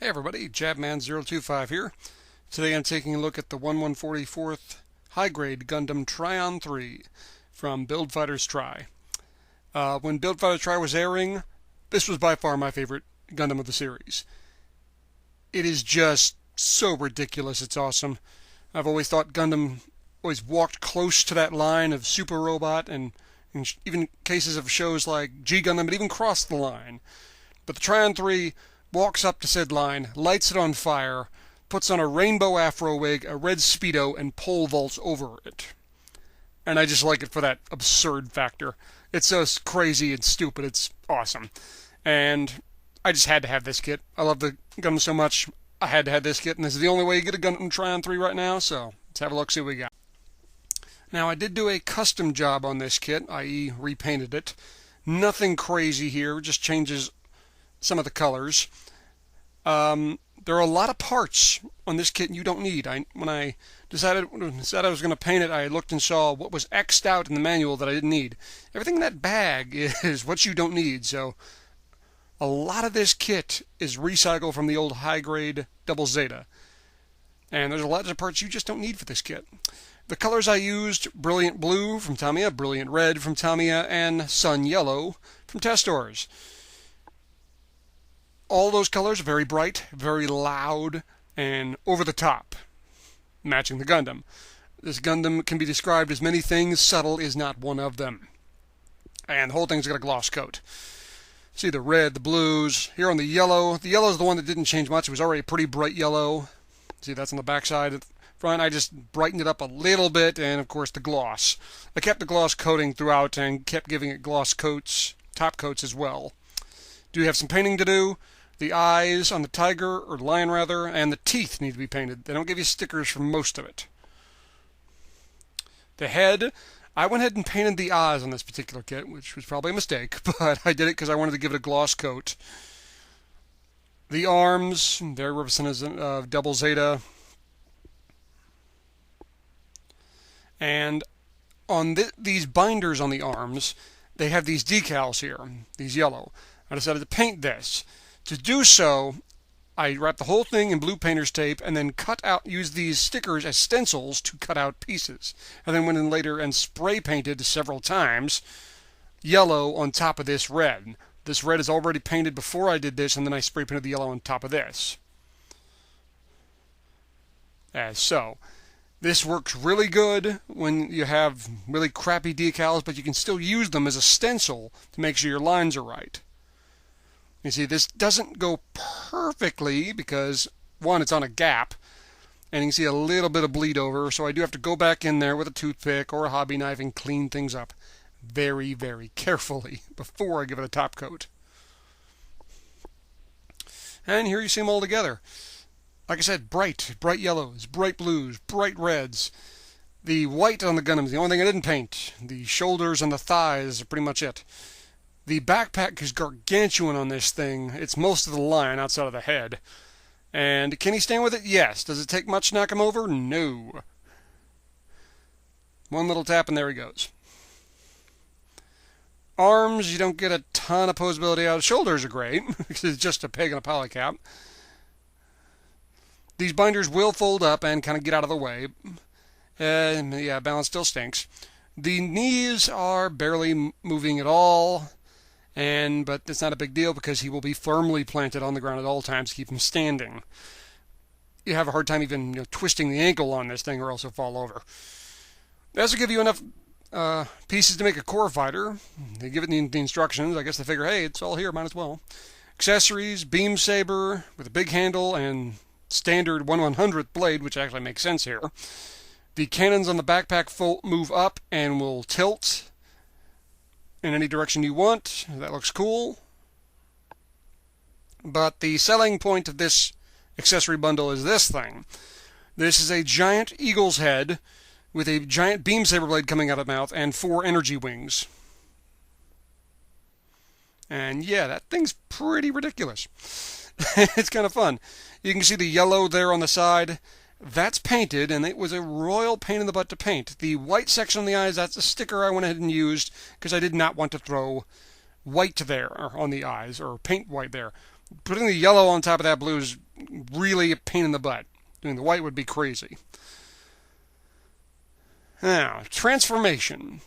Hey everybody, Jabman025 here. Today I'm taking a look at the 1/144th high grade Gundam Tryon 3 from Build Fighters Try. When Build Fighters Try was airing, this was by far my favorite Gundam of the series. It is just so ridiculous, it's awesome. I've always thought Gundam always walked close to that line of Super Robot, and in even cases of shows like G Gundam, it even crossed the line. But the Tryon 3 walks up to said line, lights it on fire, puts on a rainbow afro wig, a red Speedo, and pole vaults over it. And I just like it for that absurd factor. It's so crazy and stupid, it's awesome. And I just had to have this kit. I love the Gundam so much, I had to have this kit, and this is the only way you get a Gundam Tryon 3 right now, so let's have a look, see what we got. Now, I did do a custom job on this kit, i.e. repainted it. Nothing crazy here, just changes some of the colors. There are a lot of parts on this kit you don't need. When I decided I was going to paint it, I looked and saw what was X'd out in the manual that I didn't need. Everything in that bag is what you don't need, so a lot of this kit is recycled from the old high-grade Double Zeta. And there's a lot of parts you just don't need for this kit. The colors I used, Brilliant Blue from Tamiya, Brilliant Red from Tamiya, and Sun Yellow from Testors. All those colors are very bright, very loud, and over the top, matching the Gundam. This Gundam can be described as many things, subtle is not one of them. And the whole thing's got a gloss coat. See the red, the blues, here on the yellow. The yellow is the one that didn't change much, it was already a pretty bright yellow. See, that's on the back side. At the front, I just brightened it up a little bit, and of course the gloss. I kept the gloss coating throughout and kept giving it gloss coats, top coats as well. Do have some painting to do. The eyes on the tiger, or lion rather, and the teeth need to be painted. They don't give you stickers for most of it. The head, I went ahead and painted the eyes on this particular kit, which was probably a mistake, but I did it because I wanted to give it a gloss coat. The arms, they're representative of Double Zeta. And on these binders on the arms, they have these decals here, these yellow. I decided to paint this. To do so, I wrapped the whole thing in blue painter's tape and then used these stickers as stencils to cut out pieces. And then went in later and spray painted several times yellow on top of this red. This red is already painted before I did this, and then I spray painted the yellow on top of this. As so. This works really good when you have really crappy decals, but you can still use them as a stencil to make sure your lines are right. You see, this doesn't go perfectly because, one, it's on a gap, and you can see a little bit of bleed over, so I do have to go back in there with a toothpick or a hobby knife and clean things up very, very carefully before I give it a top coat. And here you see them all together. Like I said, bright yellows, bright blues, bright reds. The white on the Gundam is the only thing I didn't paint. The shoulders and the thighs are pretty much it. The backpack is gargantuan on this thing. It's most of the line outside of the head. And can he stand with it? Yes. Does it take much to knock him over? No. One little tap and there he goes. Arms, you don't get a ton of posability out. Shoulders are great, because it's just a peg and a polycap. These binders will fold up and kind of get out of the way. Yeah, balance still stinks. The knees are barely moving at all. But it's not a big deal because he will be firmly planted on the ground at all times to keep him standing. You have a hard time even twisting the ankle on this thing or else he'll fall over. They also give you enough pieces to make a core fighter. They give it the instructions. I guess they figure, hey, it's all here, might as well. Accessories, beam saber with a big handle and standard 1/100th blade, which actually makes sense here. The cannons on the backpack move up and will tilt in any direction you want. That looks cool. But the selling point of this accessory bundle is this thing. This is a giant eagle's head with a giant beam saber blade coming out of the mouth and 4 energy wings. And yeah, that thing's pretty ridiculous. It's kind of fun. You can see the yellow there on the side. That's painted, and it was a royal pain in the butt to paint. The white section on the eyes, that's a sticker I went ahead and used because I did not want to throw white there on the eyes, or paint white there. Putting the yellow on top of that blue is really a pain in the butt. Doing the white would be crazy. Now, transformation.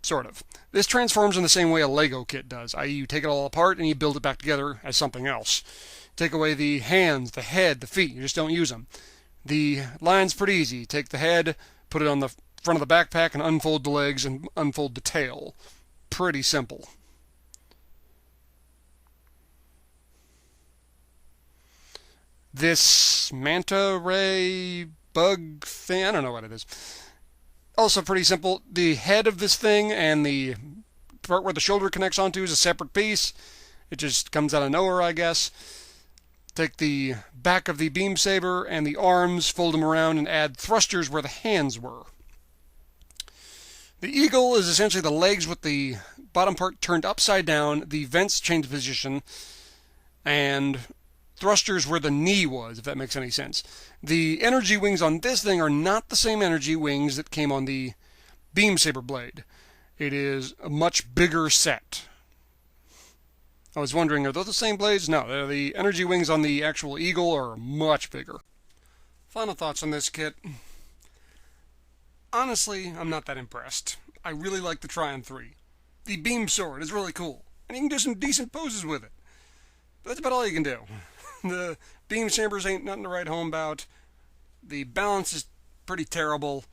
Sort of. This transforms in the same way a Lego kit does, i.e. you take it all apart and you build it back together as something else. Take away the hands, the head, the feet, you just don't use them. The line's pretty easy. Take the head, put it on the front of the backpack and unfold the legs and unfold the tail. Pretty simple. This manta ray bug thing, I don't know what it is. Also pretty simple. The head of this thing and the part where the shoulder connects onto is a separate piece. It just comes out of nowhere, I guess. Take the back of the beam saber and the arms, fold them around, and add thrusters where the hands were. The eagle is essentially the legs with the bottom part turned upside down, the vents change position, and thrusters where the knee was, if that makes any sense. The energy wings on this thing are not the same energy wings that came on the beam saber blade. It is a much bigger set. I was wondering, are those the same blades? No, the energy wings on the actual eagle are much bigger. Final thoughts on this kit. Honestly, I'm not that impressed. I really like the Tryon 3. The beam sword is really cool, and you can do some decent poses with it. But that's about all you can do. The beam sabers ain't nothing to write home about. The balance is pretty terrible.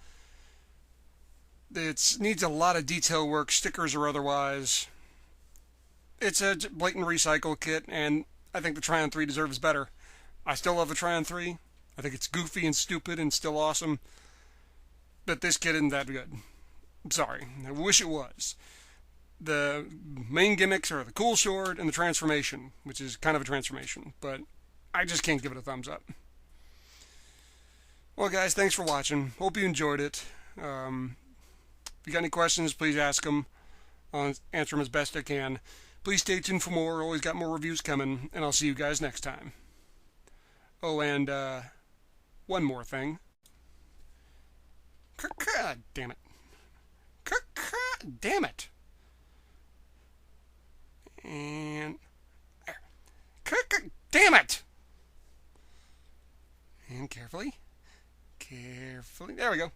It needs a lot of detail work, stickers or otherwise. It's a blatant recycle kit, and I think the Tryon 3 deserves better. I still love the Tryon 3. I think it's goofy and stupid and still awesome. But this kit isn't that good. I'm sorry. I wish it was. The main gimmicks are the cool sword and the transformation, which is kind of a transformation, but I just can't give it a thumbs up. Well, guys, thanks for watching. Hope you enjoyed it. If you got any questions, please ask them. I'll answer them as best I can. Please stay tuned for more. Always got more reviews coming, and I'll see you guys next time. Oh, and one more thing. Damn it. Damn it. And damn it. And carefully. There we go.